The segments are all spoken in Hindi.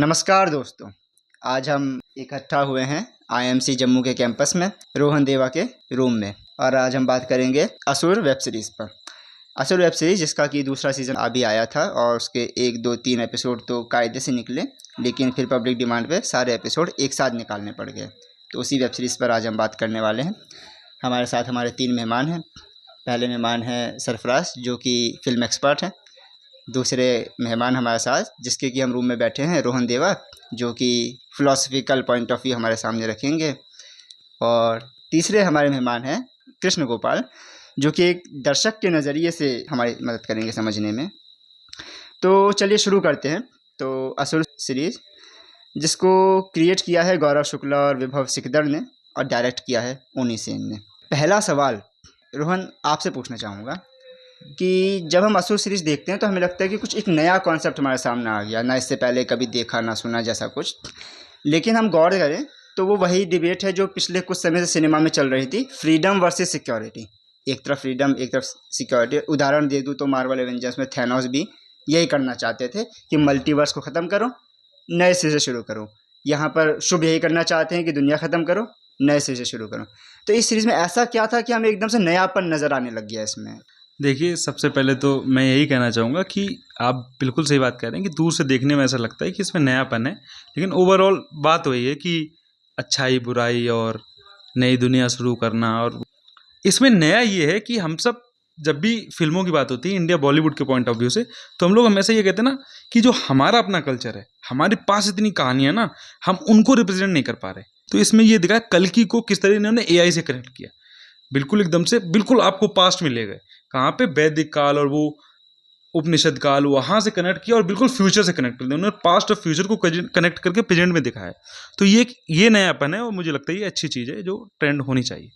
नमस्कार दोस्तों। आज हम इकट्ठा हुए हैं आईएमसी जम्मू के कैंपस में रोहन देवा के रूम में और आज हम बात करेंगे असुर वेब सीरीज़ पर। असुर वेब सीरीज़ जिसका कि दूसरा सीज़न अभी आया था और उसके 1, 2, 3 एपिसोड तो कायदे से निकले, लेकिन फिर पब्लिक डिमांड पे सारे एपिसोड एक साथ निकालने पड़ गए। तो उसी वेब सीरीज़ पर आज हम बात करने वाले हैं। हमारे साथ हमारे 3 मेहमान हैं। पहले मेहमान हैं सरफराज जो कि फ़िल्म एक्सपर्ट हैं। दूसरे मेहमान हमारे साथ जिसके कि हम रूम में बैठे हैं रोहन देवा जो कि फ़िलोसफिकल पॉइंट ऑफ व्यू हमारे सामने रखेंगे। और तीसरे हमारे मेहमान हैं कृष्ण गोपाल जो कि एक दर्शक के नज़रिए से हमारी मदद करेंगे समझने में। तो चलिए शुरू करते हैं। तो असुर सीरीज़ जिसको क्रिएट किया है गौरव शुक्ला और विभव सिकदर ने और डायरेक्ट किया है उन्नी सेन ने। पहला सवाल रोहन आपसे पूछना चाहूँगा कि जब हम असुर सीरीज़ देखते हैं तो हमें लगता है कि कुछ एक नया कॉन्सेप्ट हमारे सामने आ गया, ना इससे पहले कभी देखा ना सुना जैसा कुछ। लेकिन हम गौर करें तो वो वही डिबेट है जो पिछले कुछ समय से सिनेमा में चल रही थी, फ्रीडम वर्सेस सिक्योरिटी। एक तरफ फ्रीडम, एक तरफ सिक्योरिटी। उदाहरण दे दूँ तो मार्वल एवेंजर्स में थैनोस भी यही करना चाहते थे कि मल्टीवर्स को ख़त्म करो, नए सिरे से शुरू करो। यहाँ पर शुभ यही करना चाहते हैं कि दुनिया ख़त्म करो, नए सिरे से शुरू करो। तो इस सीरीज़ में ऐसा क्या था कि हमें एकदम से नयापन नज़र आने लग गया इसमें? देखिए, सबसे पहले तो मैं यही कहना चाहूँगा कि आप बिल्कुल सही बात कह रहे हैं कि दूर से देखने में ऐसा लगता है कि इसमें नयापन है, लेकिन ओवरऑल बात वही है कि अच्छाई बुराई और नई दुनिया शुरू करना। और इसमें नया ये है कि हम सब जब भी फिल्मों की बात होती है इंडिया बॉलीवुड के पॉइंट ऑफ व्यू से, तो हम लोग हमेशा ये कहते हैं ना कि जो हमारा अपना कल्चर है, हमारे पास इतनी कहानियाँ ना, हम उनको रिप्रेजेंट नहीं कर पा रहे। तो इसमें ये दिखा कल्कि को किस तरह इन्होंने एआई से कनेक्ट किया, बिल्कुल एकदम से, बिल्कुल आपको पास्ट में ले गए। कहाँ पे? वैदिक काल और वो उपनिषद काल, वहाँ से कनेक्ट किया और बिल्कुल फ्यूचर से कनेक्ट कर दिया। उन्होंने पास्ट और फ्यूचर को कनेक्ट करके प्रेजेंट में दिखाया। तो ये नयापन है और मुझे लगता है ये अच्छी चीज़ है जो ट्रेंड होनी चाहिए।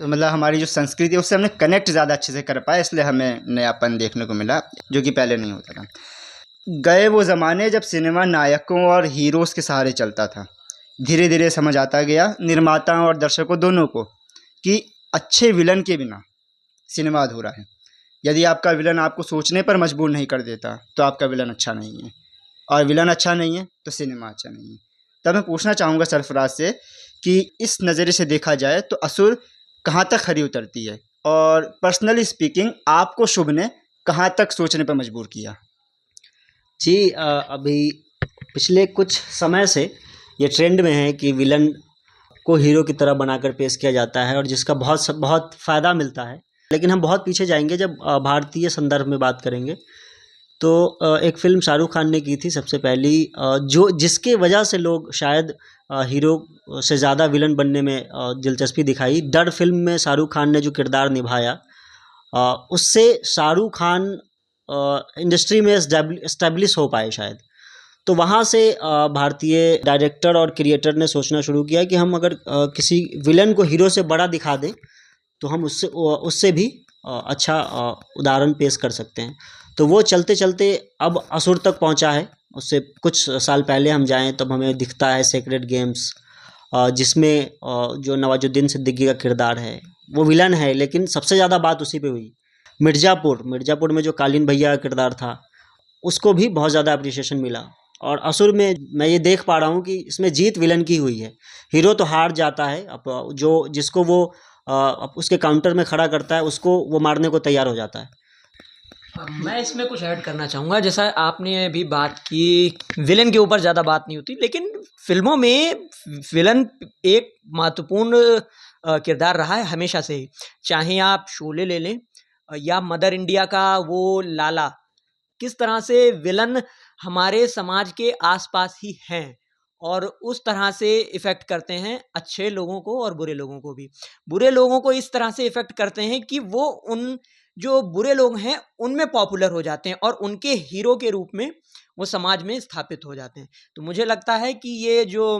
मतलब हमारी जो संस्कृति है उससे हमने कनेक्ट ज़्यादा अच्छे से कर पाए, इसलिए हमें नयापन देखने को मिला जो कि पहले नहीं होता था। गए वो ज़माने जब सिनेमा नायकों और हीरोज़ के सहारे चलता था। धीरे धीरे समझ आता गया निर्माताओं और दर्शकों दोनों को कि अच्छे विलन के बिना सिनेमा अधूरा है। यदि आपका विलन आपको सोचने पर मजबूर नहीं कर देता तो आपका विलन अच्छा नहीं है, और विलन अच्छा नहीं है तो सिनेमा अच्छा नहीं है। तब मैं पूछना चाहूँगा सरफराज से कि इस नज़रिए से देखा जाए तो असुर कहाँ तक खरी उतरती है, और पर्सनली स्पीकिंग आपको शुभ ने कहाँ तक सोचने पर मजबूर किया? जी अभी पिछले कुछ समय से ये ट्रेंड में है कि विलन को हीरो की तरह बनाकर पेश किया जाता है और जिसका बहुत फ़ायदा मिलता है। लेकिन हम बहुत पीछे जाएंगे जब भारतीय संदर्भ में बात करेंगे तो एक फ़िल्म शाहरुख खान ने की थी सबसे पहली, जो जिसके वजह से लोग शायद हीरो से ज़्यादा विलन बनने में दिलचस्पी दिखाई। डर फिल्म में शाहरुख खान ने जो किरदार निभाया, उससे शाहरुख खान इंडस्ट्री में एस्टेब्लिश हो पाए शायद। तो वहाँ से भारतीय डायरेक्टर और क्रिएटर ने सोचना शुरू किया कि हम अगर किसी विलन को हीरो से बड़ा दिखा दें तो हम उससे भी अच्छा उदाहरण पेश कर सकते हैं। तो वो चलते चलते अब असुर तक पहुँचा है। उससे कुछ साल पहले हम जाएं तब हमें दिखता है सेक्रेड गेम्स, जिसमें जो नवाजुद्दीन सिद्दीकी का किरदार है वो विलन है, लेकिन सबसे ज़्यादा बात उसी पे हुई। मिर्ज़ापुर में जो कालीन भैया का किरदार था उसको भी बहुत ज़्यादा अप्रिसिएशन मिला। और असुर में मैं ये देख पा रहा हूँ कि इसमें जीत विलन की हुई है। हीरो तो हार जाता है, अब जिसको वो उसके काउंटर में खड़ा करता है उसको वो मारने को तैयार हो जाता है। मैं इसमें कुछ ऐड करना चाहूँगा। जैसा आपने अभी बात की, विलन के ऊपर ज़्यादा बात नहीं होती, लेकिन फिल्मों में विलन एक महत्वपूर्ण किरदार रहा है हमेशा से ही। चाहे आप शोले ले लें या मदर इंडिया का वो लाला, किस तरह से विलन हमारे समाज के आसपास ही हैं और उस तरह से इफ़ेक्ट करते हैं अच्छे लोगों को और बुरे लोगों को भी। बुरे लोगों को इस तरह से इफ़ेक्ट करते हैं कि वो उन जो बुरे लोग हैं उनमें पॉपुलर हो जाते हैं और उनके हीरो के रूप में वो समाज में स्थापित हो जाते हैं। तो मुझे लगता है कि ये जो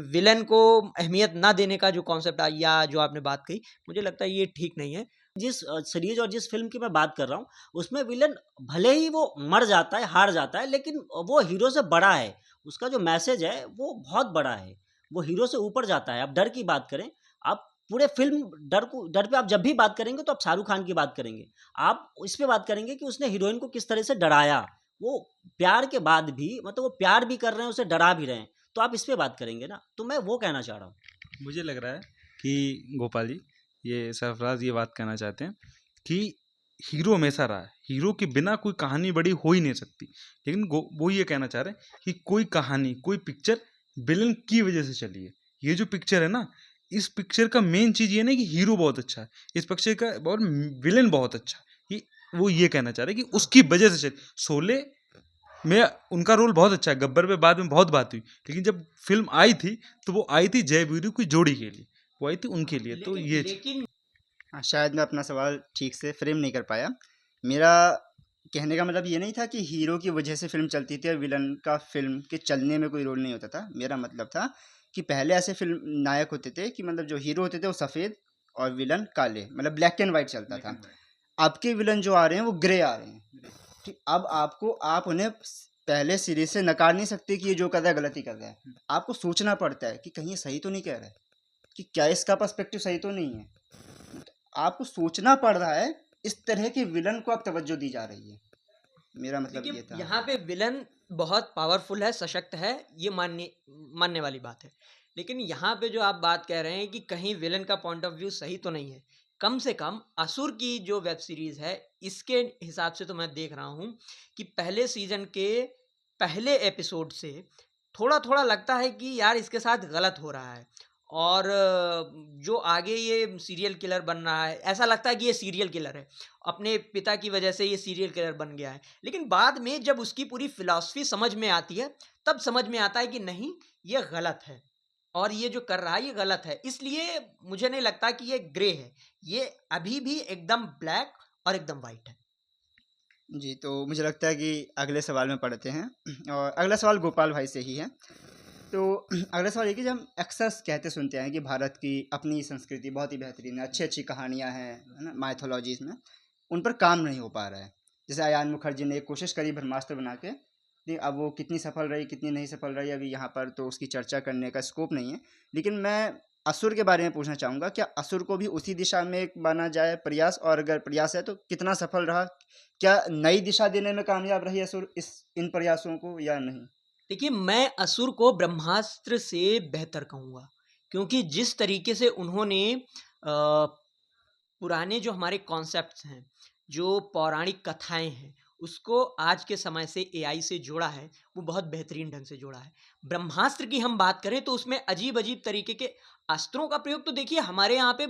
विलन को अहमियत ना देने का जो कॉन्सेप्ट या जो आपने बात कही, मुझे लगता है ये ठीक नहीं है। जिस सीरीज और जिस फिल्म की मैं बात कर रहा हूँ उसमें विलन भले ही वो मर जाता है, हार जाता है, लेकिन वो हीरो से बड़ा है। उसका जो मैसेज है वो बहुत बड़ा है, वो हीरो से ऊपर जाता है। आप डर की बात करें, आप पूरे फिल्म डर पे आप जब भी बात करेंगे तो आप शाहरुख खान की बात करेंगे, आप इस पे बात करेंगे कि उसने हीरोइन को किस तरह से डराया, वो प्यार के बाद भी मतलब वो प्यार भी कर रहे हैं, उसे डरा भी रहे हैं, तो आप इस पे बात करेंगे ना, तो मैं वो कहना चाह रहा हूँ। मुझे लग रहा है कि गोपाल जी, ये सरफराज ये बात कहना चाहते हैं कि हीरो हमेशा रहा है, हीरो के बिना कोई कहानी बड़ी हो ही नहीं सकती, लेकिन वो ये कहना चाह रहे हैं कि कोई कहानी, कोई पिक्चर विलन की वजह से चली है। ये जो पिक्चर है ना, इस पिक्चर का मेन चीज़ ये ना कि हीरो बहुत अच्छा है, इस पिक्चर का और विलन बहुत अच्छा है। वो ये कहना चाह रहे हैं कि उसकी वजह से चली। शोले में उनका रोल बहुत अच्छा है, गब्बर पे बाद में बहुत बात हुई, लेकिन जब फिल्म आई थी तो वो आई थी जय वीरू की जोड़ी के लिए, वो आई थी उनके लिए। तो ये लेकिन हाँ, शायद मैं अपना सवाल ठीक से फ्रेम नहीं कर पाया। मेरा कहने का मतलब ये नहीं था कि हीरो की वजह से फिल्म चलती थी और विलन का फिल्म के चलने में कोई रोल नहीं होता था। मेरा मतलब था कि पहले ऐसे फिल्म नायक होते थे कि मतलब जो हीरो होते थे वो सफ़ेद और विलन काले, मतलब ब्लैक एंड वाइट चलता था। अब के विलन जो आ रहे हैं वो ग्रे आ रहे हैं। ठीक, अब आप उन्हें पहले सिरे से नकार नहीं सकते कि ये जो कर रहा है गलती कर रहा है। आपको सोचना पड़ता है कि कहीं ये सही तो नहीं कह रहा है, कि क्या इसका पर्सपेक्टिव सही तो नहीं है। आपको सोचना पड़ रहा है, इस तरह के विलन को अब तवज्जो दी जा रही है। मेरा मतलब ये देखिए था। यहाँ पे विलन बहुत पावरफुल है, सशक्त है, ये मानने वाली बात है। लेकिन यहाँ पे जो आप बात कह रहे हैं कि कहीं विलन का पॉइंट ऑफ व्यू सही तो नहीं है, कम से कम असुर की जो वेब सीरीज है, इसके हिसाब से तो मैं देख रहा हूँ कि पहले सीजन के पहले एपिसोड से थोड़ा थोड़ा लगता है कि यार इसके साथ गलत हो रहा है। और जो आगे ये सीरियल किलर बन रहा है, ऐसा लगता है कि ये सीरियल किलर है, अपने पिता की वजह से ये सीरियल किलर बन गया है। लेकिन बाद में जब उसकी पूरी फिलॉसफी समझ में आती है, तब समझ में आता है कि नहीं, ये गलत है और ये जो कर रहा है ये गलत है। इसलिए मुझे नहीं लगता कि ये ग्रे है, ये अभी भी एकदम ब्लैक और एकदम वाइट है। जी, तो मुझे लगता है कि अगले सवाल में पढ़ते हैं और अगला सवाल गोपाल भाई से ही है। तो अगला सवाल ये कि जब हम अक्सर कहते सुनते हैं कि भारत की अपनी संस्कृति बहुत ही बेहतरीन है, अच्छी अच्छी कहानियाँ हैं, है ना, माइथोलॉजीज़ में उन पर काम नहीं हो पा रहा है। जैसे अयान मुखर्जी ने एक कोशिश करी ब्रह्मास्त्र बना के, लेकिन अब वो कितनी सफल रही कितनी नहीं सफल रही अभी यहाँ पर तो उसकी चर्चा करने का स्कोप नहीं है। लेकिन मैं असुर के बारे में पूछना चाहूँगा, क्या असुर को भी उसी दिशा में एक माना जाए प्रयास, और अगर प्रयास है तो कितना सफल रहा? क्या नई दिशा देने में कामयाब रही असुर इस इन प्रयासों को या नहीं? देखिए, मैं असुर को ब्रह्मास्त्र से बेहतर कहूँगा, क्योंकि जिस तरीके से उन्होंने पुराने जो हमारे कॉन्सेप्ट्स हैं, जो पौराणिक कथाएँ हैं, उसको आज के समय से एआई से जोड़ा है, वो बहुत बेहतरीन ढंग से जोड़ा है। ब्रह्मास्त्र की हम बात करें तो उसमें अजीब-अजीब तरीके के अस्त्रों का प्रयोग तो देखिए हमारे यहाँ पे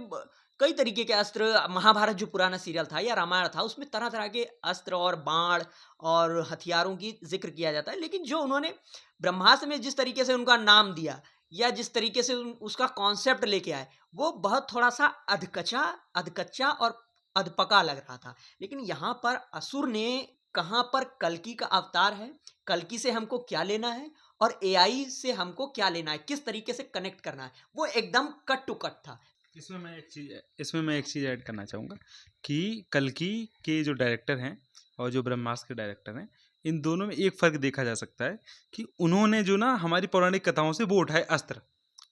कई तरीके के अस्त्र, महाभारत जो पुराना सीरियल था या रामायण था, उसमें तरह-तरह के अस्त्र और बाण और हथियारों की ज़िक्र किया जाता है। लेकिन जो उन्होंने ब्रह्मास्त्र में जिस तरीके से उनका नाम दिया या जिस तरीके से उसका कॉन्सेप्ट लेके आए, वो बहुत थोड़ा-सा अधकच्चा और अधपका लग रहा था। लेकिन यहाँ पर असुर ने कहाँ पर कल्कि का अवतार है, कल्कि से हमको क्या लेना है और एआई से हमको क्या लेना है, किस तरीके से कनेक्ट करना है, वो एकदम कट टू कट था। इसमें मैं एक चीज़ ऐड करना चाहूँगा कि कल्कि के जो डायरेक्टर हैं और जो ब्रह्मास्त्र के डायरेक्टर हैं, इन दोनों में एक फ़र्क देखा जा सकता है कि उन्होंने जो ना हमारी पौराणिक कथाओं से वो उठाए अस्त्र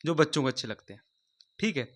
जो बच्चों को अच्छे लगते हैं, ठीक है।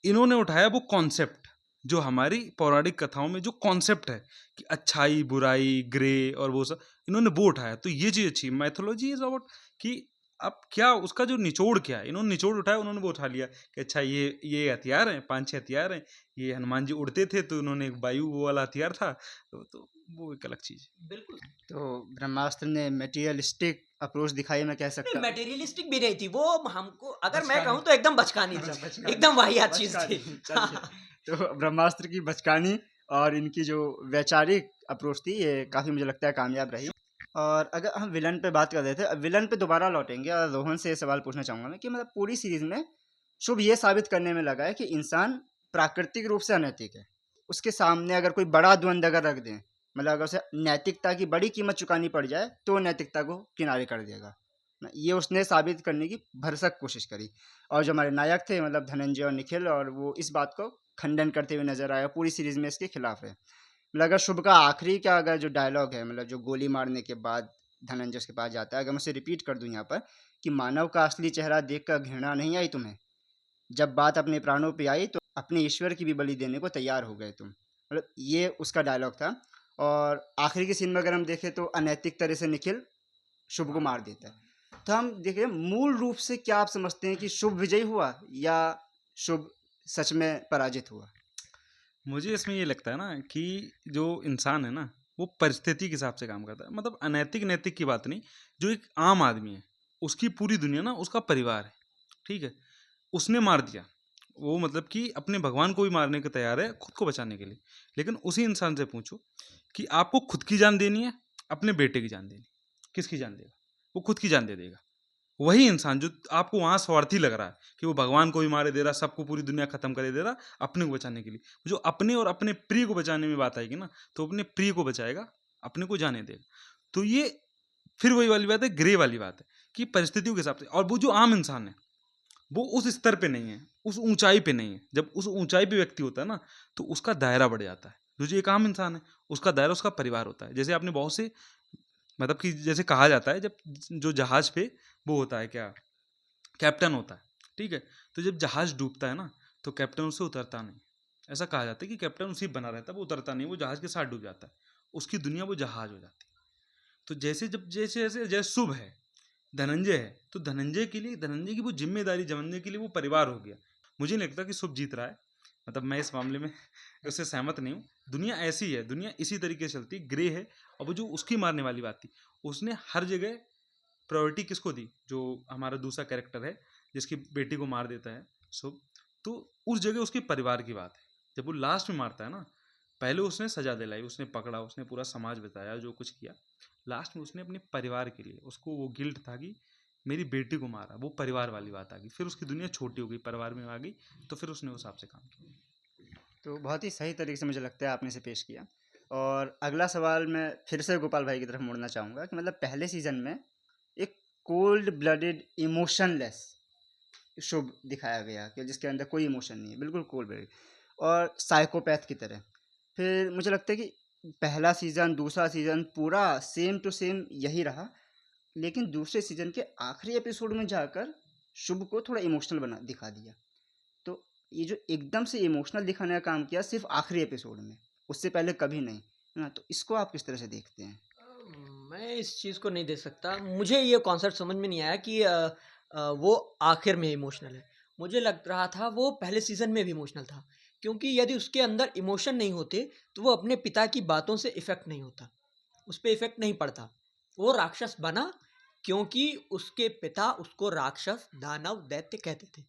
इन्होंने उठाया वो कॉन्सेप्ट जो हमारी पौराणिक कथाओं में जो कॉन्सेप्ट है कि अच्छाई बुराई ग्रे और वो सब, इन्होंने वो उठाया। तो ये चीज़ अच्छी मैथोलॉजी इज अबाउट कि अब क्या उसका जो निचोड़ क्या है, इन्होंने निचोड़ उठाया, उन्होंने वो उठा लिया कि अच्छा ये हथियार हैं, 5-6 हथियार हैं, ये हनुमान जी उड़ते थे तो उन्होंने एक वायु वो वाला हथियार था, तो वो एक अलग चीज़ है। बिल्कुल। तो ब्रह्मास्त्र ने मटेरियलिस्टिक अप्रोच दिखाई, मैं कह नहीं, सकता हूँ। मटेरियलिस्टिक भी नहीं थी वो, हमको अगर मैं बचकानी। कहूँ तो एकदम बचकानी अच्छा, थी, बचकानी, एकदम वाहियात चीज़ बचकानी, थी। चलिए। तो ब्रह्मास्त्र की बचकानी और इनकी जो वैचारिक अप्रोच थी ये काफ़ी मुझे लगता है कामयाब रही। और अगर हम विलन पे बात कर रहे थे, अब विलन पे दोबारा लौटेंगे और रोहन से ये सवाल पूछना चाहूँगा मैं कि मतलब पूरी सीरीज में शुभ ये साबित करने में लगा है कि इंसान प्राकृतिक रूप से अनैतिक है। उसके सामने अगर कोई बड़ा द्वंद अगर रख दें, मतलब अगर उसे नैतिकता की बड़ी कीमत चुकानी पड़ जाए तो वो नैतिकता को किनारे कर देगा ना, ये उसने साबित करने की भरसक कोशिश करी। और जो हमारे नायक थे मतलब धनंजय और निखिल, और वो इस बात को खंडन करते हुए नजर आया, पूरी सीरीज में इसके खिलाफ है। मतलब अगर शुभ का आखिरी का अगर जो डायलॉग है, मतलब जो गोली मारने के बाद धनंजय उसके पास जाता है, अगर मैं उसे रिपीट कर दूं यहाँ पर कि मानव का असली चेहरा देखकर घृणा नहीं आई तुम्हें, जब बात अपने प्राणों पे आई तो अपने ईश्वर की भी बलि देने को तैयार हो गए तुम। मतलब ये उसका डायलॉग था। और आखिरी के सीन में अगर हम देखें तो अनैतिक तरह से निखिल शुभ को मार देता है। तो हम देखें मूल रूप से क्या आप समझते हैं कि शुभ विजयी हुआ या शुभ सच में पराजित हुआ? मुझे इसमें ये लगता है ना कि जो इंसान है ना वो परिस्थिति के हिसाब से काम करता है। मतलब अनैतिक नैतिक की बात नहीं, जो एक आम आदमी है उसकी पूरी दुनिया ना उसका परिवार है, ठीक है। उसने मार दिया, वो मतलब कि अपने भगवान को भी मारने को तैयार है खुद को बचाने के लिए। लेकिन उसी इंसान से पूछो कि आपको खुद की जान देनी है अपने बेटे की जान देनी, किसकी जान देगा? वो खुद की जान दे देगा। वही इंसान जो आपको वहाँ स्वार्थी लग रहा है कि वो भगवान को भी मारे दे रहा, सबको पूरी दुनिया खत्म करे दे रहा अपने को बचाने के लिए, जो अपने और अपने प्रिय को बचाने में बात आएगी ना, तो अपने प्रिय को बचाएगा, अपने को जाने देगा। तो ये फिर वही वाली बात है, ग्रे वाली बात है कि परिस्थितियों के हिसाब से। और वो जो आम इंसान है वो उस स्तर पे नहीं है, उस ऊंचाई पे नहीं है। जब उस ऊंचाई पे व्यक्ति होता है ना तो उसका दायरा बढ़ जाता है। जो एक आम इंसान है उसका दायरा उसका परिवार होता है। जैसे आपने बहुत से मतलब कि जैसे कहा जाता है, जब जो जहाज पे वो होता है क्या, कैप्टन होता है, ठीक है। तो जब जहाज डूबता है ना तो कैप्टन उससे उतरता नहीं। ऐसा कहा जाता है कि कैप्टन उसी बना रहता है, वो उतरता नहीं, वो जहाज के साथ डूब जाता है, उसकी दुनिया वो जहाज हो जाती है। तो जैसे जब जैसे जैसे जैसे शुभ है, धनंजय है, तो धनंजय के लिए, धनंजय की वो जिम्मेदारी जमने के लिए वो परिवार हो गया। मुझे नहीं लगता कि शुभ जीत रहा है, मतलब मैं इस मामले में उससे सहमत नहीं हूँ। दुनिया ऐसी है, दुनिया इसी तरीके से चलती, ग्रे है। और वो जो उसकी मारने वाली बात थी, उसने हर जगह प्रायोरिटी किसको दी? जो हमारा दूसरा कैरेक्टर है जिसकी बेटी को मार देता है शुभ, तो उस जगह उसके परिवार की बात है। जब वो लास्ट में मारता है ना, पहले उसने सजा दिलाई, उसने पकड़ा, उसने पूरा समाज बताया, जो कुछ किया, लास्ट में उसने अपने परिवार के लिए, उसको वो गिल्ट था कि मेरी बेटी को मारा, वो परिवार वाली बात आ गई। फिर उसकी दुनिया छोटी हो गई, परिवार में आ गई, तो फिर उसने उस हिसाब से काम किया। तो बहुत ही सही तरीके से मुझे लगता है आपने इसे पेश किया। और अगला सवाल मैं फिर से गोपाल भाई की तरफ मोड़ना चाहूँगा कि मतलब पहले सीजन में एक कोल्ड ब्लडेड इमोशनलेस शुभ दिखाया गया कि जिसके अंदर कोई इमोशन नहीं है, बिल्कुल कोल्ड ब्लडेड और साइकोपैथ की तरह। फिर मुझे लगता है कि पहला सीज़न दूसरा सीज़न पूरा सेम टू सेम यही रहा, लेकिन दूसरे सीज़न के आखिरी एपिसोड में जाकर शुभ को थोड़ा इमोशनल बना दिखा दिया। तो ये जो एकदम से इमोशनल दिखाने का काम किया सिर्फ आखिरी एपिसोड में, उससे पहले कभी नहीं, है ना? तो इसको आप किस तरह से देखते हैं? मैं इस चीज़ को नहीं देख सकता। मुझे ये कॉन्सेप्ट समझ में नहीं आया कि वो आखिर में इमोशनल है। मुझे लग रहा था वो पहले सीज़न में भी इमोशनल था, क्योंकि यदि उसके अंदर इमोशन नहीं होते तो वो अपने पिता की बातों से इफ़ेक्ट नहीं होता, उस पे इफ़ेक्ट नहीं पड़ता। वो राक्षस बना क्योंकि उसके पिता उसको राक्षस, दानव, दैत्य कहते थे।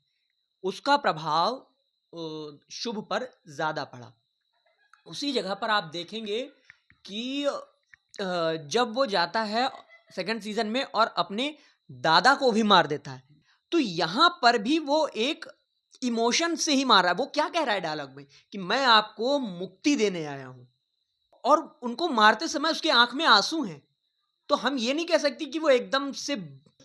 उसका प्रभाव शुभ पर ज़्यादा पड़ा। उसी जगह पर आप देखेंगे कि जब वो जाता है सेकंड सीजन में और अपने दादा को भी मार देता है, तो यहाँ पर भी वो एक इमोशन से ही मार रहा है। वो क्या कह रहा है डायलॉग में कि मैं आपको मुक्ति देने आया हूँ, और उनको मारते समय उसकी आंख में आंसू हैं। तो हम ये नहीं कह सकते कि वो एकदम से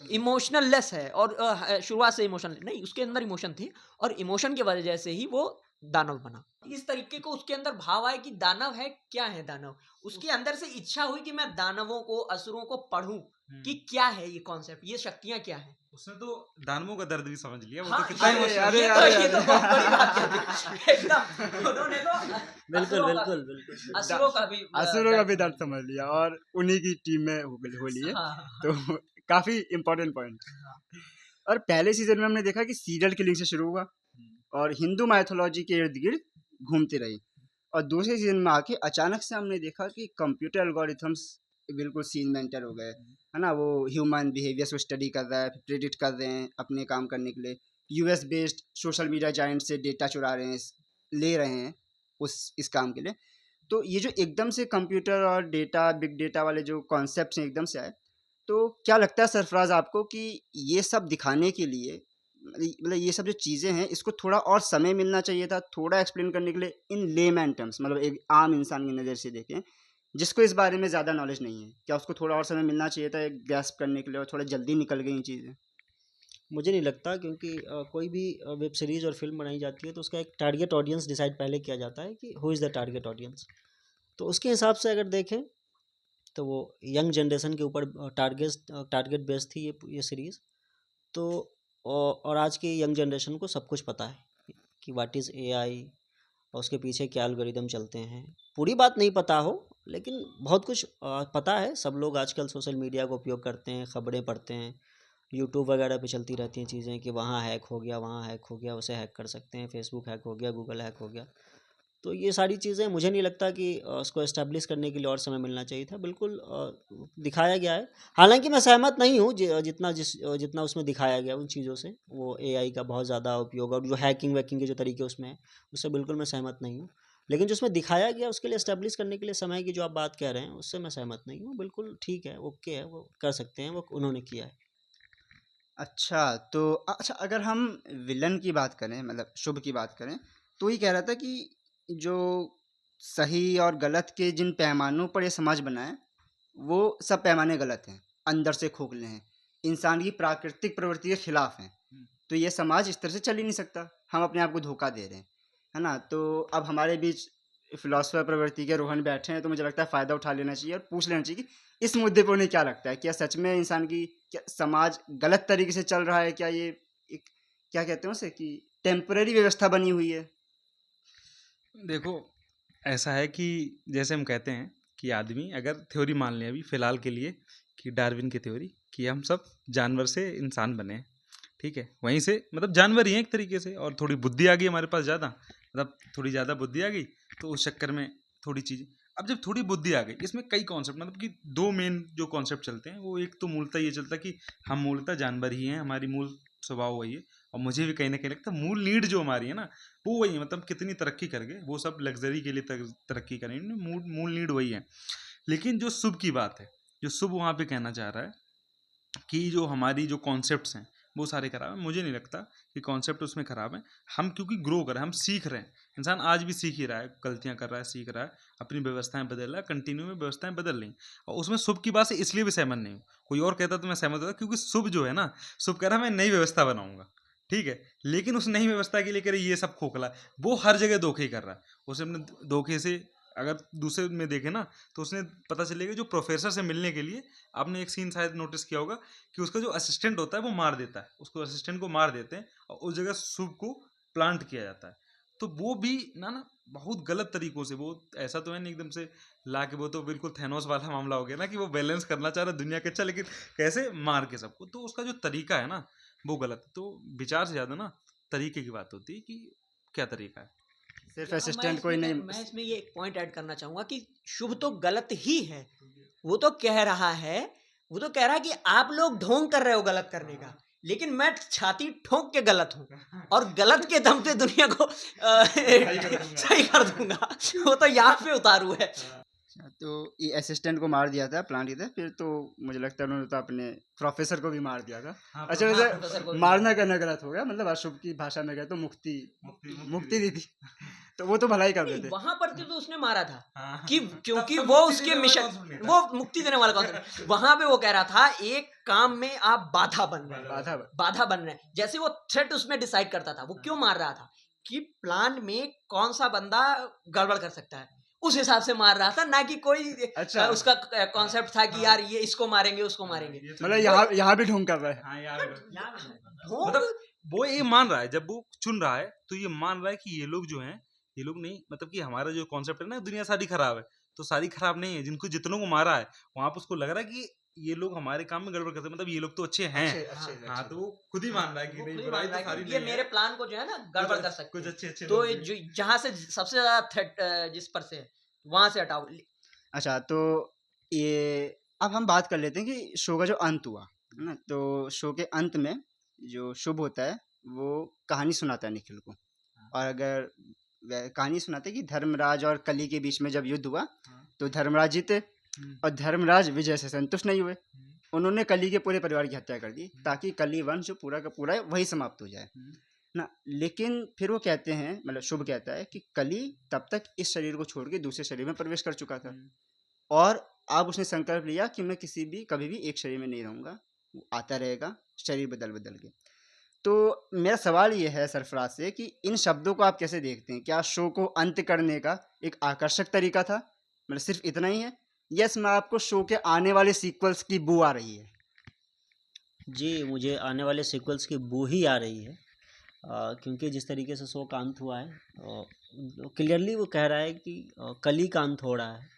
इमोशनल लेस है और शुरुआत से इमोशनल नहीं, उसके अंदर इमोशन थे और इमोशन की वजह से ही वो दानव बना। इस तरीके को उसके अंदर भाव आए कि दानव है, क्या है दानव, उसके अंदर से इच्छा हुई कि मैं दानवों को, असुरों को पढ़ूं कि क्या है ये कॉन्सेप्ट, ये शक्तियां क्या है। उसने तो दानवों का दर्द भी समझ लिया। वो हाँ, तो कितना अरे, इमोशनल अरे, है। ये तो बहुत बड़ी बात कर दी एकदम। उन्होंने तो बिल्कुल असुरों का- बिल्कुल बिल्कुल। असुरों का भी असुरों का भी दर्द समझ लिया और उन्हीं की टीम में हो लिए। हाँ, तो काफी इंपॉर्टेंट पॉइंट। और पहले सीजन में हमने देखा कि सीरियल किलिंग से शुरू हुआ और हिंदू माइथोलॉजी के इर्द गिर्द घूमती रही, और दूसरे सीजन में आके अचानक से हमने देखा कि कंप्यूटर एल्गोरिथम्स बिल्कुल सीन में एंटर हो गए, है ना? वो ह्यूमन बिहेवियर्स को स्टडी कर रहा है, प्रेडिक्ट कर रहे हैं अपने काम करने के लिए। US based social media giant से डेटा चुरा रहे हैं, ले रहे हैं इस काम के लिए। तो ये जो एकदम से कंप्यूटर और डेटा, बिग डेटा वाले जो कॉन्सेप्ट्स हैं एकदम से आए, तो क्या लगता है सरफराज आपको कि ये सब दिखाने के लिए, मतलब ये सब जो चीज़ें हैं इसको थोड़ा और समय मिलना चाहिए था, थोड़ा एक्सप्लेन करने के लिए इन लेमैन टर्म्स, मतलब एक आम इंसान की नज़र से देखें जिसको इस बारे में ज़्यादा नॉलेज नहीं है, क्या उसको थोड़ा और समय मिलना चाहिए था ग्रैस्प करने के लिए, और थोड़ा जल्दी निकल गई चीज़ें? मुझे नहीं लगता, क्योंकि कोई भी वेब सीरीज़ और फिल्म बनाई जाती है तो उसका एक टारगेट ऑडियंस डिसाइड पहले किया जाता है कि who is the target audience. तो उसके हिसाब से अगर देखें तो वो यंग जनरेशन के ऊपर टारगेट बेस्ड थी ये सीरीज़। तो और आज की यंग जनरेशन को सब कुछ पता है कि व्हाट इज़ एआई और उसके पीछे क्या एल्गोरिदम चलते हैं। पूरी बात नहीं पता हो लेकिन बहुत कुछ पता है, सब लोग आजकल सोशल मीडिया का उपयोग करते हैं, खबरें पढ़ते हैं, यूट्यूब वगैरह पे चलती रहती हैं चीज़ें कि वहाँ हैक हो गया, वहाँ हैक हो गया, उसे हैक कर सकते हैं, फेसबुक हैक हो गया, गूगल हैक हो गया। तो ये सारी चीज़ें मुझे नहीं लगता कि उसको एस्टेब्लिश करने के लिए और समय मिलना चाहिए था, बिल्कुल दिखाया गया है। हालांकि मैं सहमत नहीं हूँ जितना उसमें दिखाया गया उन चीज़ों से, वो एआई का बहुत ज़्यादा उपयोग और जो हैकिंग वैकिंग के जो तरीके उसमें है, उससे बिल्कुल मैं सहमत नहीं हूँ। लेकिन जो उसमें दिखाया गया उसके लिए एस्टेब्लिश करने के लिए समय की जो आप बात कह रहे हैं, उससे मैं सहमत नहीं हूँ। बिल्कुल ठीक है, ओके है, वो कर सकते हैं, वो उन्होंने किया है। अच्छा, तो अच्छा, अगर हम विलन की बात करें, मतलब शुभ की बात करें, तो ये कह रहा था कि जो सही और गलत के जिन पैमानों पर ये समाज बना है, वो सब पैमाने गलत हैं, अंदर से खोखले हैं, इंसान की प्राकृतिक प्रवृत्ति के खिलाफ हैं। तो ये समाज इस तरह से चल ही नहीं सकता, हम अपने आप को धोखा दे रहे हैं, है ना? तो अब हमारे बीच फिलोसफर प्रवृत्ति के रोहन बैठे हैं, तो मुझे लगता है फ़ायदा उठा लेना चाहिए और पूछ लेना चाहिए कि इस मुद्दे पर उन्हें क्या लगता है, क्या सच में इंसान की, क्या समाज गलत तरीके से चल रहा है, क्या ये एक, क्या कहते हैं उसे, कि टेम्पररी व्यवस्था बनी हुई है? देखो, ऐसा है कि जैसे हम कहते हैं कि आदमी अगर थ्योरी मान लें अभी फ़िलहाल के लिए, कि डार्विन की थ्योरी, कि हम सब जानवर से इंसान बने हैं, ठीक है? वहीं से मतलब जानवर ही हैं एक तरीके से, और थोड़ी बुद्धि आ गई हमारे पास ज़्यादा, मतलब थोड़ी ज़्यादा बुद्धि आ गई, तो उस चक्कर में थोड़ी चीज़ें, अब जब थोड़ी बुद्धि आ गई, इसमें कई कॉन्सेप्ट, मतलब कि दो मेन जो कॉन्सेप्ट चलते हैं, वो एक तो मूलतः ये चलता है कि हम मूलतः जानवर ही हैं, हमारी मूल स्वभाव वही है, और मुझे भी कहीं ना कहीं लगता है मूल नीड जो हमारी है ना, वो वही है, मतलब कितनी तरक्की कर गए, वो सब लग्जरी के लिए तरक्की करें, मूल मूल नीड वही है। लेकिन जो शुभ की बात है, जो शुभ वहाँ पे कहना चाह रहा है कि जो हमारी जो कॉन्सेप्ट्स हैं वो सारे खराब हैं। मुझे नहीं लगता कि कॉन्सेप्ट उसमें ख़राब हैं, हम क्योंकि ग्रो कर रहे हैं, हम सीख रहे हैं, इंसान आज भी सीख ही रहा है, गलतियां कर रहा है, सीख रहा है, अपनी व्यवस्थाएं बदल रहा है, कंटिन्यू में व्यवस्थाएं बदल रही हैं, और उसमें शुभ की बात से इसलिए भी सहमत नहीं हूँ, कोई और कहता तो मैं सहमत होता, क्योंकि शुभ जो है ना, शुभ कह रहा है मैं नई व्यवस्था बनाऊंगा, ठीक है, लेकिन उस नई व्यवस्था के लिए कह रहे ये सब खोखला है, वो हर जगह धोखे ही कर रहा है, उसे अपने धोखे से, अगर दूसरे में देखे ना, तो उसने पता चलेगा जो प्रोफेसर से मिलने के लिए, आपने एक सीन शायद नोटिस किया होगा कि उसका जो असिस्टेंट होता है वो मार देता है उसको, असिस्टेंट को मार देते हैं, और उस जगह शुभ को प्लांट किया जाता है। तो वो भी ना बहुत गलत तरीकों से, वो ऐसा तो है नहीं एकदम से ला के, वो तो बिल्कुल थैनोस वाला मामला हो गया ना, कि वो बैलेंस करना चाह रहा है दुनिया के, अच्छा लेकिन कैसे मार के सबको, तो उसका जो तरीका है ना वो गलत है। तो विचार से ज़्यादा ना तरीके की बात होती है कि क्या तरीका है। सिर्फ मैं असिस्टेंट कोई इसमें नहीं। मैं इसमें ये एक पॉइंट ऐड करना चाहूंगा कि शुभ तो गलत ही है, वो तो कह रहा है, वो तो कह रहा है कि आप लोग ढोंग कर रहे हो गलत करने का, लेकिन मैं छाती ठोक के गलत हूँ और गलत के दम पे दुनिया को सही कर दूंगा। वो तो यहाँ पे उतारू है। अच्छा, तो ये असिस्टेंट को मार दिया था, प्लांट किया था, फिर तो मुझे लगता है उन्होंने तो अपने प्रोफेसर को भी मार दिया था। अच्छा, प्रोफेसर को वैसे भी मारना करना गलत हो गया, मतलब अशुभ की भाषा में गए तो मुक्ति दी थी। तो वो तो भलाई कर नहीं, देते। वहां पर तो उसने मारा था कि क्योंकि वो उसके मिशन, वो मुक्ति देने वाला कॉन्सेप्ट, वहां पे वो कह रहा था एक काम में आप बाधा बन रहे हैं, बाधा बन रहे हैं, जैसे वो थ्रेट उसमें डिसाइड करता था, वो क्यों मार रहा था कि प्लान में कौन सा बंदा गड़बड़ कर सकता है, उस हिसाब से मार रहा था, ना कि कोई अच्छा, उसका कॉन्सेप्ट था कि यार ये इसको मारेंगे उसको मारेंगे। मतलब यहाँ भी ढोंग कर रहा है। ढोंग मतलब वो ये मान रहा है, जब वो चुन रहा है तो ये मान रहा है कि ये लोग जो हैं, ये लोग नहीं, मतलब कि हमारा जो कॉन्सेप्ट है ना, दुनिया सारी खराब है, तो सारी खराब नहीं है, जिनको जितनों को मारा है वहां पर उसको लग रहा है कि ये लोग हमारे काम में गड़बड़ करते हैं, मतलब ये लोग तो अच्छे हैं। हाँ, तो वो खुद ही मान रहा है कि नहीं, बुराई तो सारी ये नहीं मेरे है, प्लान को जो है ना गड़बड़ कर सकते कुछ हैं, अच्छे तो लोग ये हैं। जो जहां से सबसे ज्यादा थ्रेट जिस पर से वहां से हटाओ। अच्छा, तो ये अब हम बात कर लेते हैं कि शो का जो अंत हुआ है ना, तो शो के अंत में जो शुभ होता है वो कहानी सुनाता है निखिल को, और अगर वह कहानी सुनाते हैं कि धर्मराज और कली के बीच में जब युद्ध हुआ तो धर्मराज जीते, और धर्मराज विजय से संतुष्ट नहीं हुए, उन्होंने कली के पूरे परिवार की हत्या कर दी ताकि कली वंश जो पूरा का पूरा है वही समाप्त हो जाए ना। लेकिन फिर वो कहते हैं, मतलब शुभ कहता है कि कली तब तक इस शरीर को छोड़ के दूसरे शरीर में प्रवेश कर चुका था, और अब उसने संकल्प लिया कि मैं कभी भी एक शरीर में नहीं रहूंगा, वो आता रहेगा शरीर बदल बदल के। तो मेरा सवाल ये है सरफराज से कि इन शब्दों को आप कैसे देखते हैं? क्या शो को अंत करने का एक आकर्षक तरीका था, मतलब सिर्फ इतना ही है, या इसमें आपको शो के आने वाले सीक्वल्स की बू आ रही है? जी, मुझे आने वाले सीक्वल्स की बू ही आ रही है, क्योंकि जिस तरीके से शो का अंत हुआ है, क्लियरली वो कह रहा है कि कली का अंत हो रहा है,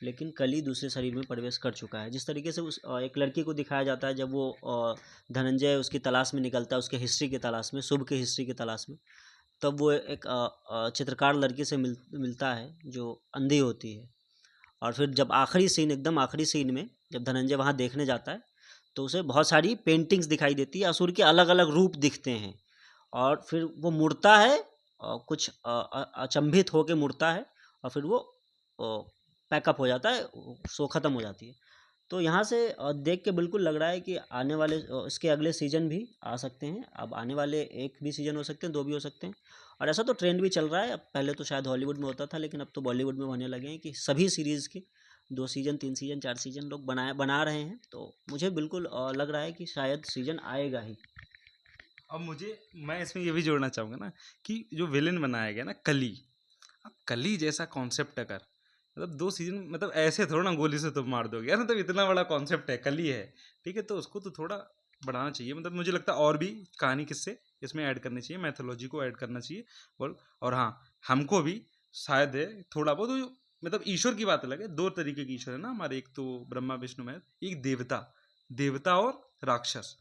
लेकिन कली दूसरे शरीर में प्रवेश कर चुका है। जिस तरीके से उस एक लड़की को दिखाया जाता है जब वो धनंजय उसकी तलाश में निकलता है, उसके हिस्ट्री की तलाश में, शुभ की हिस्ट्री की तलाश में, तब वो एक चित्रकार लड़की से मिलता है जो अंधी होती है। और फिर जब आखिरी सीन, एकदम आखिरी सीन में जब धनंजय वहाँ देखने जाता है तो उसे बहुत सारी पेंटिंग्स दिखाई देती है, असुर के अलग अलग रूप दिखते हैं। और फिर वो मुड़ता है और कुछ अचंभित होकर मुड़ता है और फिर वो पैकअप हो जाता है, शो ख़त्म हो जाती है। तो यहाँ से देख के बिल्कुल लग रहा है कि आने वाले इसके अगले सीज़न भी आ सकते हैं। अब आने वाले 1 भी सीज़न हो सकते हैं, 2 भी हो सकते हैं। और ऐसा तो ट्रेंड भी चल रहा है। अब पहले तो शायद हॉलीवुड में होता था, लेकिन अब तो बॉलीवुड में होने लगे हैं कि सभी सीरीज़ के 2 सीज़न, 3 सीज़न, 4 सीज़न लोग बना रहे हैं। तो मुझे बिल्कुल लग रहा है कि शायद सीज़न आएगा ही। अब मैं इसमें ये भी जोड़ना चाहूँगा ना कि जो विलेन बनाया गया ना कली, अब कली जैसा कॉन्सेप्ट अगर मतलब 2 सीजन मतलब ऐसे थोड़ा ना गोली से तो मार दोगे यार, मतलब इतना बड़ा कॉन्सेप्ट है, कली है, ठीक है, तो उसको तो थोड़ा बढ़ाना चाहिए। मतलब मुझे लगता है और भी कहानी किससे इसमें ऐड करनी चाहिए, मैथोलॉजी को ऐड करना चाहिए। और हाँ, हमको भी शायद है थोड़ा बहुत मतलब ईश्वर की बात अलग है, 2 तरीके के ईश्वर है ना हमारे, एक तो ब्रह्मा विष्णु महेश, एक देवता और राक्षस।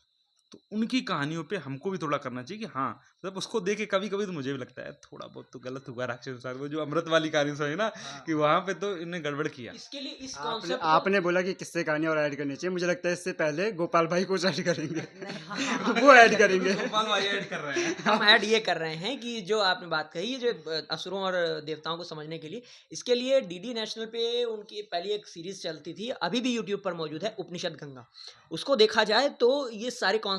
तो उनकी कहानियों पे हमको भी थोड़ा करना चाहिए कि हाँ, मतलब उसको देख के कभी कभी तो मुझे भी लगता है थोड़ा बहुत तो गलत हुआ राक्षस के साथ, वो जो अमृत वाली कहानी है ना, कि वहां पे तो इन्हें गड़बड़ किया। इसके लिए इस आपने कॉन्सेप्ट आपने बोला कि किससे कहानी और ऐड करनी चाहिए, मुझे लगता है इससे पहले गोपाल भाई को ऐड करेंगे। वो ऐड करेंगे। गोपाल भाई ऐड कर रहे हैं। हम ऐड ये कर रहे हैं कि जो आपने बात कही, ये जो असुरों और देवताओं को समझने के लिए, इसके लिए डीडी नेशनल पे उनकी पहले एक सीरीज चलती थी, अभी भी यूट्यूब पर मौजूद है, उपनिषद गंगा। उसको देखा जाए तो ये सारे कॉन्सेप्ट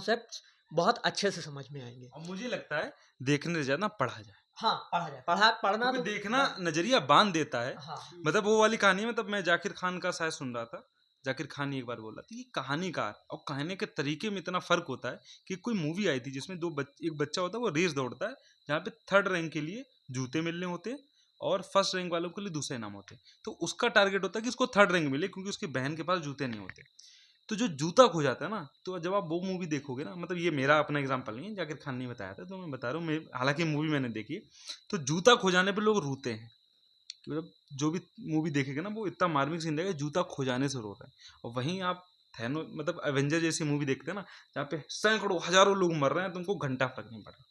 बहुत अच्छे से समझ में आएंगे। और मुझे लगता है देखने से ज्यादा पढ़ा जाए, हाँ, पढ़ना तो देखना नजरिया बांध देता है। हाँ, मतलब वो वाली कहानी में, तब मैं जाकिर खान का शायद सुन रहा था, जाकिर खान ने एक बार बोला था कि कहानीकार और कहने के तरीके में इतना फर्क होता है कि कोई मूवी आई थी जिसमें एक बच्चा होता है, वो रेस दौड़ता है जहाँ पे 3rd रैंक के लिए जूते मिलने होते हैं और 1st रैंक वालों के लिए दूसरे इनाम होते हैं। तो उसका टारगेट होता है कि उसको 3rd रैंक मिले, क्योंकि उसकी बहन के पास जूते नहीं होते। तो जो जूता खो जाता है ना, तो जब आप वो मूवी देखोगे ना, मतलब ये मेरा अपना एग्जांपल नहीं है, जाकिर खान ने बताया था, तो मैं बता रहा हूँ, हालांकि मूवी मैंने देखी, तो जूता खो जाने पे लोग रोते हैं। मतलब जो भी मूवी देखेगा ना, वो इतना मार्मिक सीन रहेगा, जूता खो जाने से रो रहा है। और वहीं आप थैनो मतलब एवेंजर जैसी मूवी देखते हैं ना, जहाँ पे सैकड़ों हजारों लोग मर रहे हैं, तुमको घंटा फर्क नहीं पड़ रहा।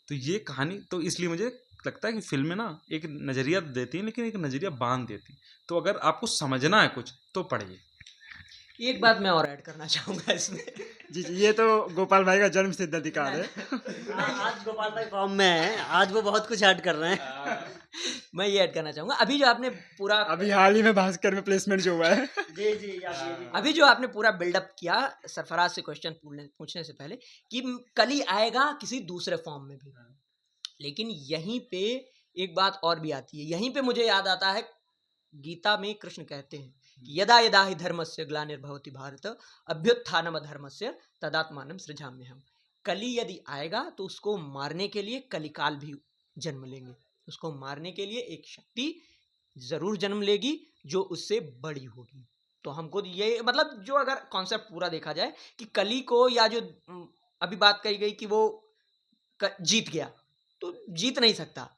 तो ये कहानी तो इसलिए मुझे लगता है कि फिल्में ना एक नजरिया देती हैं, लेकिन एक नजरिया बांध देती। तो अगर आपको समझना है कुछ तो पढ़िए। एक बात मैं और ऐड करना चाहूंगा इसमें। जी जी, ये तो गोपाल भाई का जन्म सिद्ध अधिकार है। आज गोपाल भाई फॉर्म में है, आज वो बहुत कुछ ऐड कर रहे हैं। मैं ये ऐड करना चाहूंगा, अभी जो आपने पूरा अभी हाल ही में भास्कर में प्लेसमेंट जो हुआ है। जी जी, आप अभी जो आपने पूरा बिल्डअप किया सरफराज से क्वेश्चन पूछने से पहले कि कली आएगा किसी दूसरे फॉर्म में भी, लेकिन यहीं पे एक बात और भी आती है। यहीं पे मुझे याद आता है, गीता में कृष्ण कहते हैं कि यदा यदा हि धर्मस्य ग्लानिर्भवति भारत अभ्युत्थानम अधर्मस्य तदात्मानं सृजाम्यहम्। कली यदि आएगा तो उसको मारने के लिए कलिकाल भी जन्म लेंगे, उसको मारने के लिए एक शक्ति जरूर जन्म लेगी जो उससे बड़ी होगी। तो हमको ये मतलब जो अगर कॉन्सेप्ट पूरा देखा जाए कि कली को, या जो अभी बात कही गई कि वो जीत गया, तो जीत नहीं सकता।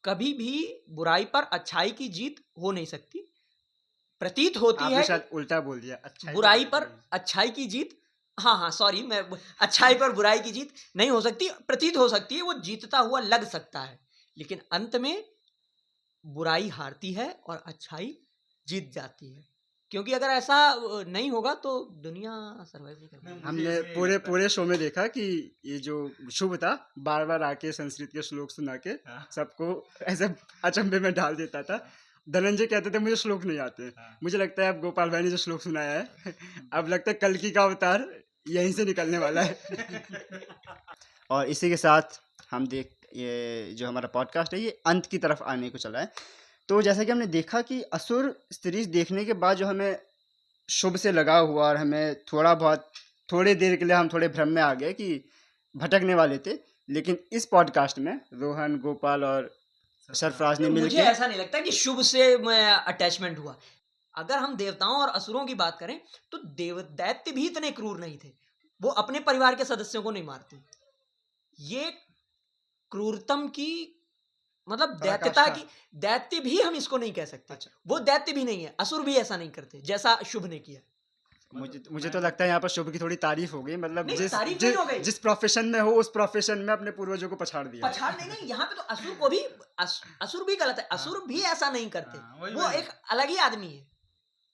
कभी भी बुराई पर अच्छाई की जीत हो नहीं सकती। प्रतीत होती आपने है शायद उल्टा बोल दिया, अच्छा बुराई पर अच्छाई की जीत, हाँ सॉरी, मैं अच्छाई पर बुराई की जीत नहीं हो सकती, प्रतीत हो सकती है, वो जीतता हुआ लग सकता है, लेकिन अंत में बुराई हारती है और अच्छाई जीत जाती है। क्योंकि अगर ऐसा नहीं होगा तो दुनिया सर्वाइव नहीं कर पाएगी। हमने पूरे शो में देखा कि ये जो शुभ था बार बार आके संस्कृत के श्लोक सुना के सबको ऐसे अचंभे में डाल देता था। धनंजय कहते थे मुझे श्लोक नहीं आते। मुझे लगता है अब गोपाल भाई ने जो श्लोक सुनाया है, अब लगता है कल्कि का अवतार यहीं से निकलने वाला है। और इसी के साथ हम ये जो हमारा पॉडकास्ट है ये अंत की तरफ आने को चला है। तो जैसा कि हमने देखा कि असुर सीरीज देखने के बाद जो हमें शुभ से लगा हुआ, और हमें थोड़ी देर के लिए हम थोड़े भ्रम में आ गए कि भटकने वाले थे, लेकिन इस पॉडकास्ट में रोहन, गोपाल और सरफराज ने मुझे ऐसा नहीं लगता कि शुभ से अटैचमेंट हुआ। अगर हम देवताओं और असुरों की बात करें तो दैत्य भी इतने क्रूर नहीं थे, वो अपने परिवार के सदस्यों को नहीं मारते। ये क्रूरतम की मतलब दैत्यता पराकाष्ठा। की, दैत्य भी हम इसको नहीं कह सकते। अच्छा। वो दैत्य भी नहीं है, असुर भी ऐसा नहीं करते जैसा शुभ ने किया। मुझे तो लगता है यहाँ पर शुभ की थोड़ी तारीफ हो गई, मतलब नहीं, जिस तारीफ नहीं हो गई। जिस प्रोफेशन में हो उस प्रोफेशन में अपने पूर्वजों को पछाड़ दिया। पछाड़ नहीं, यहाँ पे तो असुर को भी असुर भी गलत है, असुर भी ऐसा नहीं करते। हाँ, वही वो वही। एक अलग ही आदमी है।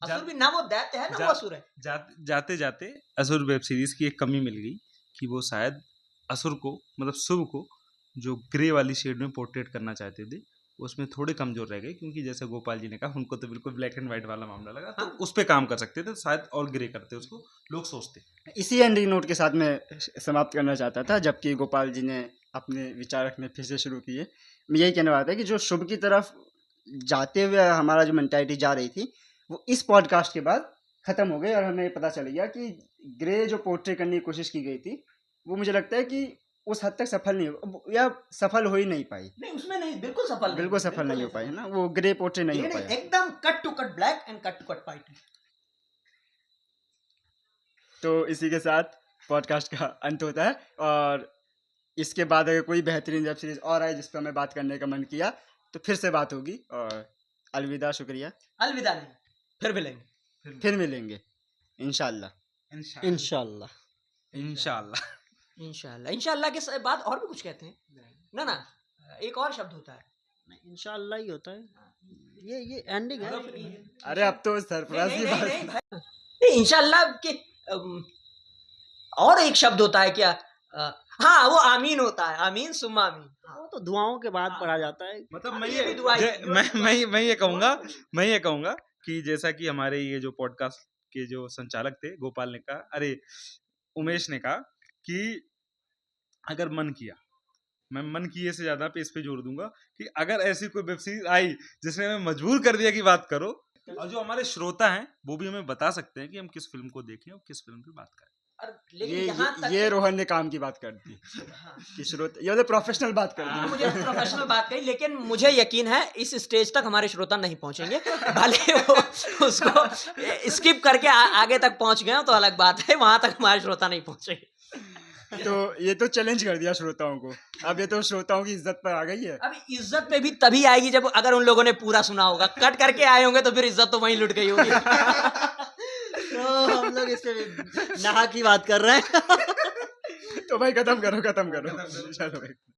असुर जा- भी ना वो दैत्य है ना वो जा- असुर है। जाते जाते असुर वेब सीरीज की एक कमी मिल गई कि वो शायद असुर को, मतलब शुभ को, जो ग्रे वाली शेड में पोर्ट्रेट करना चाहते थे उसमें थोड़े कमजोर रह गए, क्योंकि जैसे गोपाल जी ने कहा उनको तो बिल्कुल ब्लैक एंड व्हाइट वाला मामला लगा, तो हाँ। उस पे काम कर सकते थे शायद, और ग्रे करते उसको, लोग सोचते। इसी एंडिंग नोट के साथ मैं समाप्त करना चाहता था, जबकि गोपाल जी ने अपने विचार रखने फिर से शुरू किए। मैं यही कहने वाला था कि जो शुभ की तरफ जाते हुए हमारा जो मेंटालिटी जा रही थी वो इस पॉडकास्ट के बाद ख़त्म हो गई, और हमें पता चल गया कि ग्रे जो पोर्ट्रे करने की कोशिश की गई थी वो मुझे लगता है कि उस हद तक सफल नहीं हो, या सफल हो ही नहीं पाई, नहीं उसमें नहीं, बिल्कुल सफल नहीं, बिल्कुल सफल नहीं हो पाई, है ना, वो ग्रे पोर्ट्रे नहीं हो पाया। एकदम cut to cut black and cut to cut white. तो इसी के साथ पॉडकास्ट का अंत होता है, और इसके बाद अगर कोई बेहतरीन वेब सीरीज और आए जिस पर हमें बात करने का मन किया तो फिर से बात होगी, और अलविदा, शुक्रिया, अलविदा नहीं, फिर मिलेंगे। फिर मिलेंगे इंशाल्लाह। इंशाल्लाह। इंशाल्लाह। इंशाल्लाह के बाद और भी कुछ कहते हैं ना ना, एक और शब्द होता है। नहीं, इंशाल्लाह ही होता है, ये एंडिंग है। अरे अब तो सरफराज की बात। नहीं, इंशाल्लाह के और एक शब्द होता है क्या? हाँ, वो आमीन होता है, आमीन सुम्मा आमीन। वो तो दुआओं के बाद पढ़ा जाता है। मतलब मैं ये भी दुआ मैं ये कहूंगा कि जैसा कि हमारे ये जो पॉडकास्ट के जो संचालक थे गोपाल ने कहा, अरे उमेश ने कहा कि अगर मन किया, मैं मन किए से ज्यादा पे इस पे जोर दूंगा कि अगर ऐसी कोई वेब सीरीज आई जिसने हमें मजबूर कर दिया कि बात करो, और जो हमारे श्रोता हैं वो भी हमें बता सकते हैं कि हम किस फिल्म को देखें और किस फिल्म पे बात करें। लेकिन यहाँ तक ये रोहन ने काम की बात कर दी कि श्रोता, ये वाले प्रोफेशनल बात कर दी। मुझे प्रोफेशनल बात कही, लेकिन मुझे यकीन है इस स्टेज तक हमारे श्रोता नहीं पहुंचेंगे, भले वो उसको स्किप करके आगे तक पहुंच गए तो अलग बात है, वहां तक हमारे श्रोता नहीं पहुंचेंगे। तो ये तो चैलेंज कर दिया श्रोताओं को, अब ये तो श्रोताओं की इज्जत पर आ गई है। अब इज्जत पे भी तभी आएगी जब अगर उन लोगों ने पूरा सुना होगा, कट करके आए होंगे तो फिर इज्जत तो वहीं लुट गई होगी। तो हम लोग इस पे नहा की बात कर रहे हैं। तो भाई खत्म करो चलो भाई।